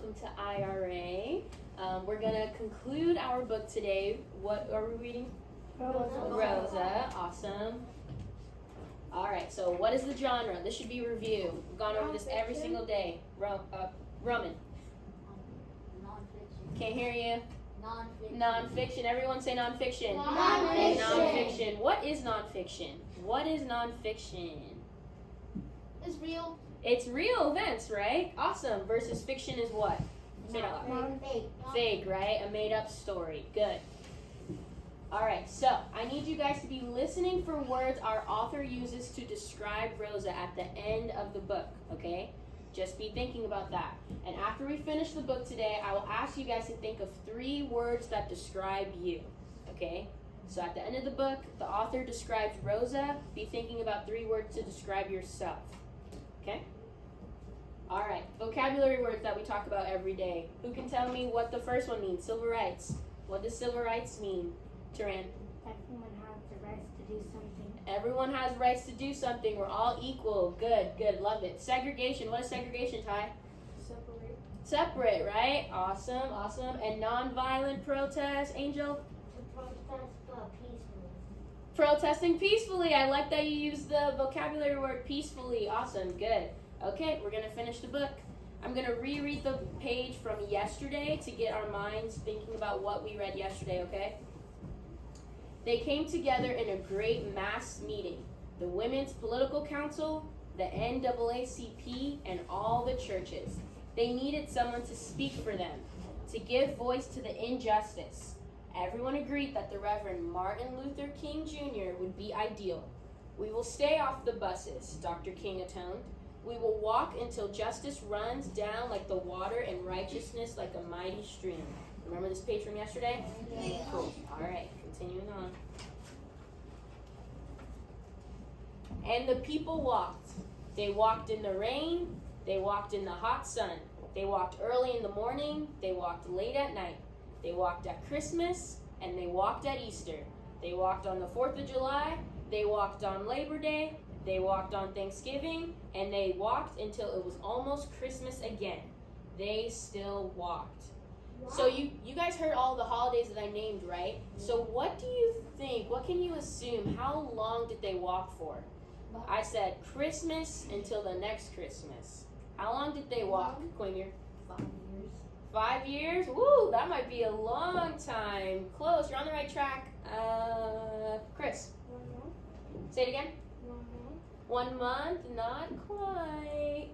welcome to IRA. We're going to conclude our book today. What are we reading? Rosa. Awesome. All right, so what is the genre? This should be review. We've gone over this every single day. Roman. Nonfiction. Can't hear you. Nonfiction. Nonfiction. Everyone say nonfiction. Nonfiction. Nonfiction. What is nonfiction? What is nonfiction? It's real. It's real events, right? Awesome. Versus fiction is what? Say it out loud. Fake. Fake, right? A made-up story. Good. All right, so I need you guys to be listening for words our author uses to describe Rosa at the end of the book, okay? Just be thinking about that. And after we finish the book today, I will ask you guys to think of 3 words that describe you, okay? So at the end of the book, the author describes Rosa. Be thinking about 3 words to describe yourself, okay? All right, vocabulary words that we talk about every day. Who can tell me what the first one means? Civil rights. What does civil rights mean, Turan? Everyone has the right to do something. Everyone has rights to do something. We're all equal. Good, good, love it. Segregation. What is segregation, Ty? Separate. Separate, right? Awesome, awesome. And nonviolent protest, Angel? To protest peacefully. Protesting peacefully. I like that you use the vocabulary word peacefully. Awesome, good. Okay, we're going to finish the book. I'm going to reread the page from yesterday to get our minds thinking about what we read yesterday, okay? They came together in a great mass meeting. The Women's Political Council, the NAACP, and all the churches. They needed someone to speak for them, to give voice to the injustice. Everyone agreed that the Reverend Martin Luther King Jr. would be ideal. We will stay off the buses, Dr. King atoned. We will walk until justice runs down like the water and righteousness like a mighty stream. Remember this page from yesterday? Yeah. Cool. All right, continuing on. And the people walked. They walked in the rain. They walked in the hot sun. They walked early in the morning. They walked late at night. They walked at Christmas, and they walked at Easter. They walked on the 4th of July. They walked on Labor Day. They walked on Thanksgiving, and they walked until it was almost Christmas again. They still walked. Wow. So you guys heard all the holidays that I named, right? So what do you think? What can you assume? How long did they walk for? I said Christmas until the next Christmas. How long did they walk, Quimir? 5 years. 5 years? Woo, that might be a long time. Close, you're on the right track. Chris, 1 month. say it again. 1 month. 1 month? Not quite.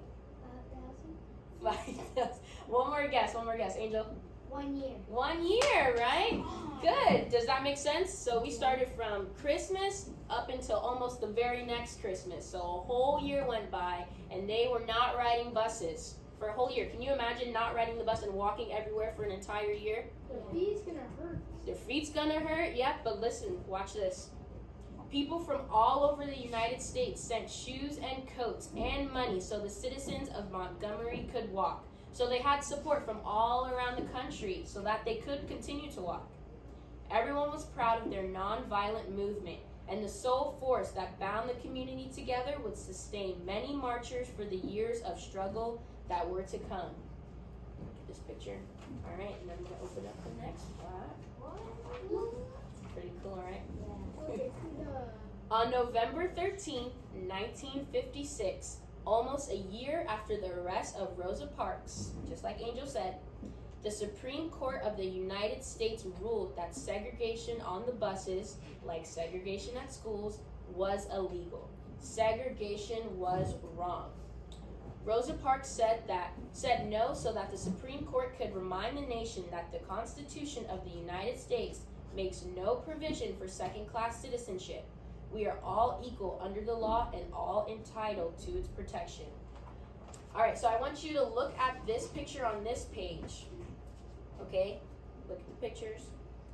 5,000. 5,000. One more guess, Angel. 1 year. 1 year, right? Good. Does that make sense? So we started from Christmas up until almost the very next Christmas. So a whole year went by, and they were not riding buses for a whole year. Can you imagine not riding the bus and walking everywhere for an entire year? Their feet's gonna hurt. Their feet's gonna hurt? Yep, but listen, watch this. People from all over the United States sent shoes and coats and money so the citizens of Montgomery could walk. So they had support from all around the country so that they could continue to walk. Everyone was proud of their nonviolent movement, and the sole force that bound the community together would sustain many marchers for the years of struggle that were to come. Look at this picture. All right, and then we're going to open up the next spot. Pretty cool, right? On November 13th, 1956, almost a year after the arrest of Rosa Parks, just like Angel said, the Supreme Court of the United States ruled that segregation on the buses, like segregation at schools, was illegal. Segregation was wrong. Rosa Parks said no so that the Supreme Court could remind the nation that the Constitution of the United States makes no provision for second-class citizenship. We are all equal under the law and all entitled to its protection. All right, so I want you to look at this picture on this page. Okay, look at the pictures.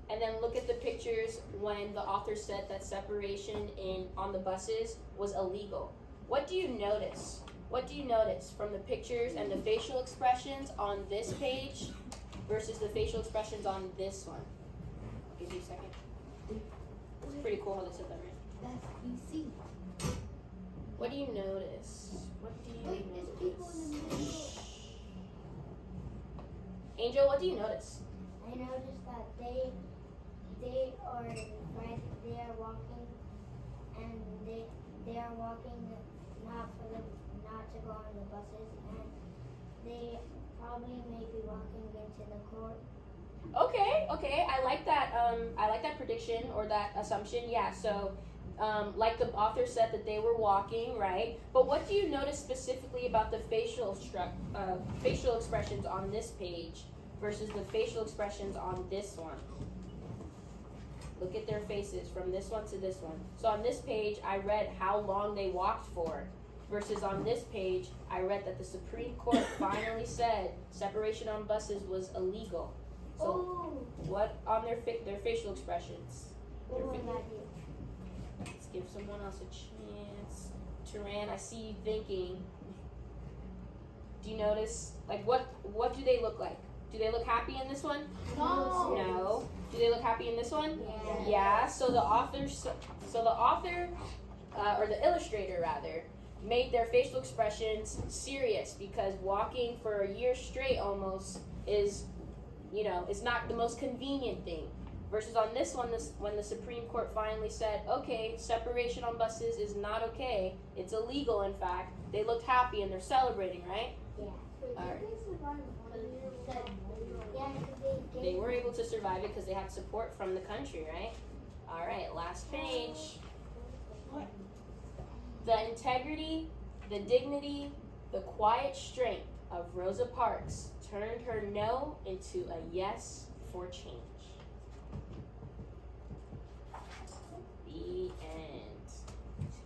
And then look at the pictures when the author said that separation on the buses was illegal. What do you notice? What do you notice from the pictures and the facial expressions on this page versus the facial expressions on this one? I'll give you a second. It's pretty cool how they said that, right? That's PC. What do you notice? What do you Wait, there's people in the notice? middle. Angel, what do you notice? I noticed that they are walking, and they are walking not to go on the buses, and they probably may be walking into the court. Okay, I like that. I like that prediction or that assumption. Yeah. So, like the author said that they were walking, right? But what do you notice specifically about the facial expressions on this page versus the facial expressions on this one? Look at their faces from this one to this one. So on this page, I read how long they walked for, versus on this page, I read that the Supreme Court finally said separation on buses was illegal. So what on their facial expressions? Let's give someone else a chance. Turan, I see you thinking. Do you notice, like, what do they look like? Do they look happy in this one? No. Do they look happy in this one? Yeah. So the author, or the illustrator rather, made their facial expressions serious because walking for a year straight almost is, it's not the most convenient thing. Versus on this one, when the Supreme Court finally said, okay, separation on buses is not okay, it's illegal in fact, they looked happy and they're celebrating, right? Yeah. All right. Yeah, They were able to survive it because they had support from the country, right? All right, last page. The integrity, the dignity, the quiet strength of Rosa Parks turned her no into a yes for change. The end.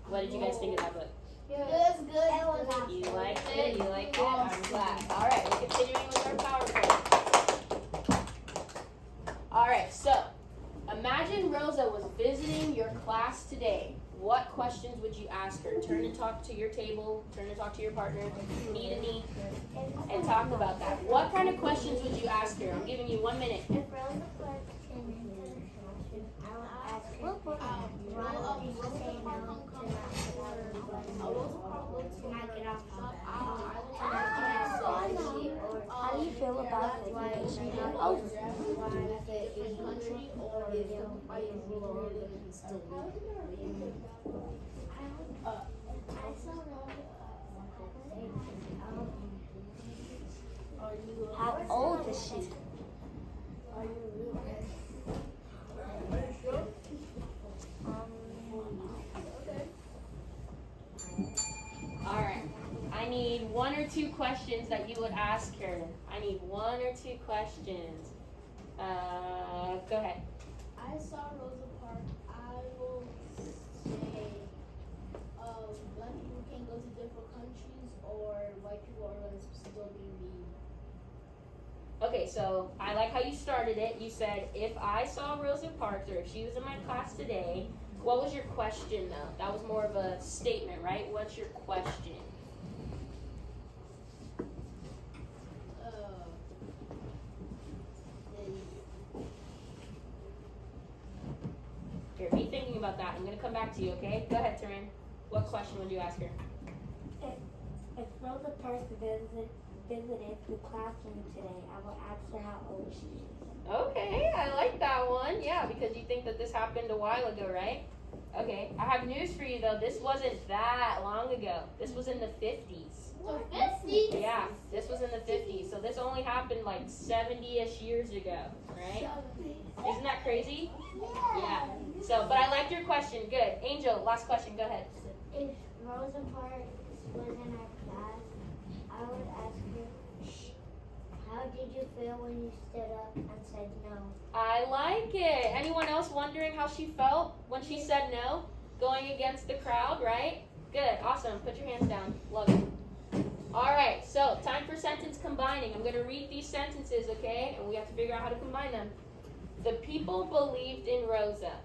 What did you guys think of that book? It was good. You liked it? I'm glad. All right, we're continuing with our PowerPoint. All right, so imagine Rosa was visiting your class today. What questions would you ask her? Turn and talk to your table, turn and talk to your partner, knee to knee, and talk about that. What kind of questions would you ask her? I'm giving you 1 minute. If Rosa Parks came into the classroom, I would ask her, why did you say no to not get off the bus? How do you feel about it? Why is she not country or is it by a rule still How old is she? All right. I need 1 or 2 questions that you would ask her. I need 1 or 2 questions. Go ahead. I saw Rosa Parks. I will say black people can go to different countries or white people are going to still be mean. Okay, so I like how you started it. You said, if I saw Rosa Parks or if she was in my class today, what was your question though? That was more of a statement, right? What's your question? Here, be thinking about that. I'm going to come back to you, okay? Go ahead, Taryn. What question would you ask her? If Rosa Parks visited the classroom today, I will ask her how old she is. Okay, I like that one. Yeah, because you think that this happened a while ago, right? Okay, I have news for you though. This wasn't that long ago. This was in the 50s. The 50s? Yeah, this was in the 50s. So this only happened like 70-ish years ago, right? Isn't that crazy? Yeah. So, but I liked your question. Good. Angel, last question. Go ahead. If Rosa Parks was in our class, I would ask her, how did you feel when you stood up and said no? I like it. Anyone else wondering how she felt when she said no? Going against the crowd, right? Good. Awesome. Put your hands down. Love it. All right. So, time for sentence combining. I'm going to read these sentences, okay? And we have to figure out how to combine them. The people believed in Rosa.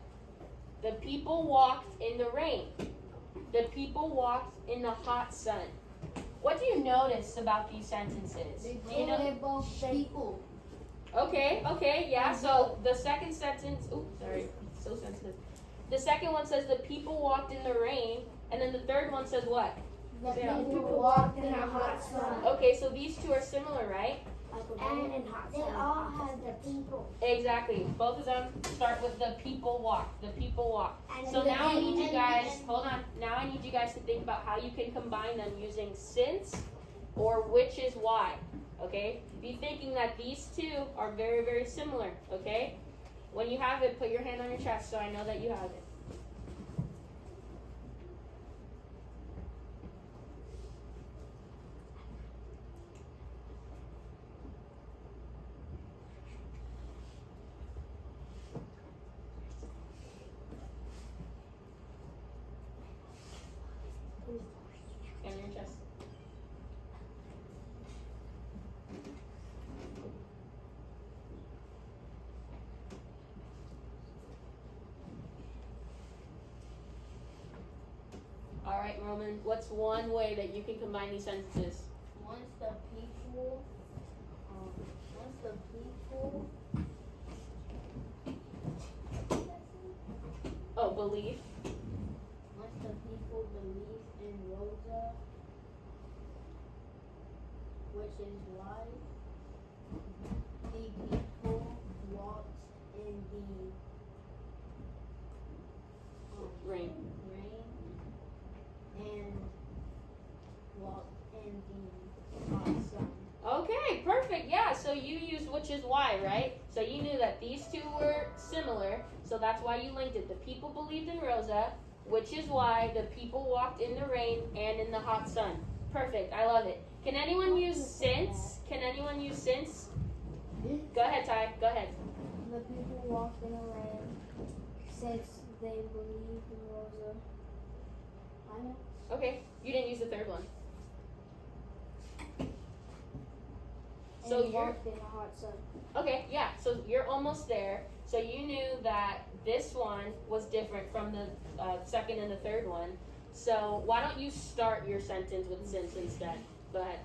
The people walked in the rain. The people walked in the hot sun. What do you notice about these sentences? Do you know? They're both people. Okay, yeah. So the second sentence, sorry, so sensitive. The second one says the people walked in the rain, and then the third one says what? The people walked in the hot sun. Okay, so these two are similar, right? Like a rain and hot sun. They all have the people. Exactly. Both of them start with the people walk. The people walk. And So now I need you guys, hold on. Now I need you guys to think about how you can combine them using since or which is why. Okay? Be thinking that these two are very, very similar. Okay? When you have it, put your hand on your chest so I know that you have it. Hand on your chest. All right, Roman, what's one way that you can combine these sentences? Once the people, Oh, believe. once the people believe in Rosa, which is why the people walked in the Rain. rain and walked in the hot sun. Okay, perfect. Yeah, so you used which is why, right? So you knew that these two were similar, so that's why you linked it. The people believed in Rosa, which is why the people walked in the rain and in the hot sun. Perfect. I love it. Can anyone use since? Can anyone use since? Go ahead, Ty. Go ahead. The people walked in the rain since they believed in Rosa. I know. Okay, you didn't use the third one. So And you're walked in the hot sun. okay, yeah. So you're almost there. So you knew that this one was different from the second and the third one. So why don't you start your sentence with since instead? Go ahead.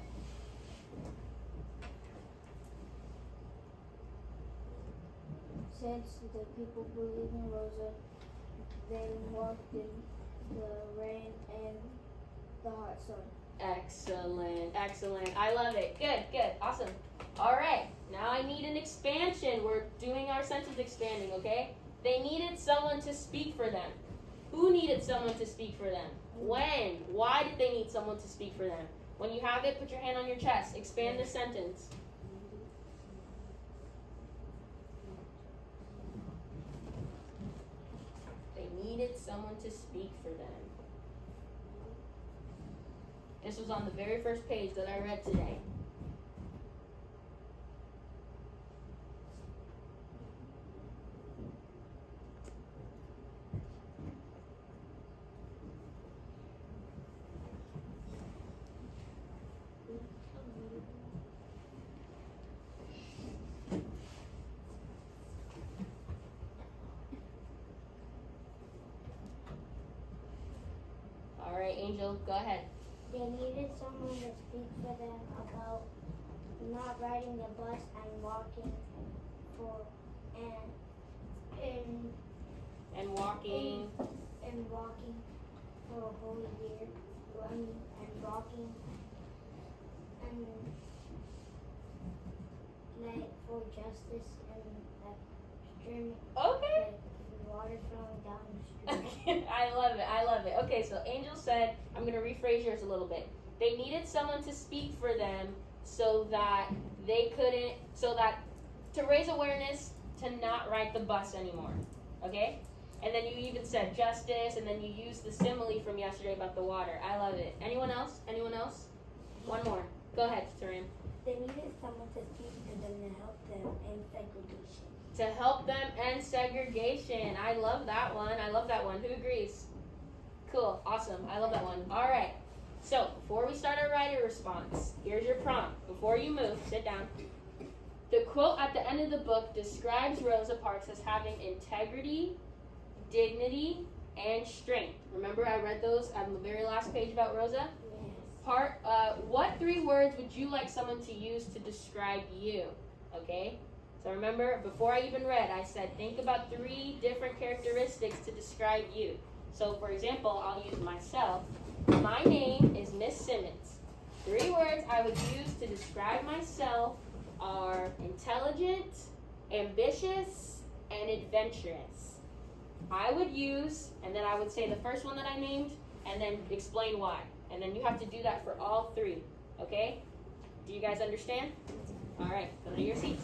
Since the people believed in Rosa, they walked in the rain and the hot sun. Excellent, excellent. I love it. Good, good, awesome. All right, now I need an expansion. We're doing our sentence expanding, okay? They needed someone to speak for them. Who needed someone to speak for them? When? Why did they need someone to speak for them? When you have it, put your hand on your chest. Expand the sentence. They needed someone to speak for them. This was on the very first page that I read today. All right, Angel, go ahead. They needed someone to speak for them about not riding the bus and walking for And walking. and walking for a whole year, running and walking and like for justice and like streaming Okay. like water flowing down the street. I love it. I love it. Okay, so Angel said, I'm going to rephrase yours a little bit. They needed someone to speak for them so that to raise awareness to not ride the bus anymore. Okay? And then you even said justice, and then you used the simile from yesterday about the water. I love it. Anyone else? Anyone else? One more. Go ahead, Tarim. They needed someone to speak for them to help them in segregation. To help them end segregation. I love that one. I love that one. Who agrees? Cool. Awesome. I love that one. All right. So, before we start our writer response, here's your prompt. Before you move, sit down. The quote at the end of the book describes Rosa Parks as having integrity, dignity, and strength. Remember I read those on the very last page about Rosa? Yes. What 3 words would you like someone to use to describe you? Okay? So remember, before I even read, I said think about 3 different characteristics to describe you. So for example, I'll use myself. My name is Miss Simmons. 3 words I would use to describe myself are intelligent, ambitious, and adventurous. I would use, and then I would say the first one that I named, and then explain why. And then you have to do that for all three, okay? Do you guys understand? All right, go to your seats.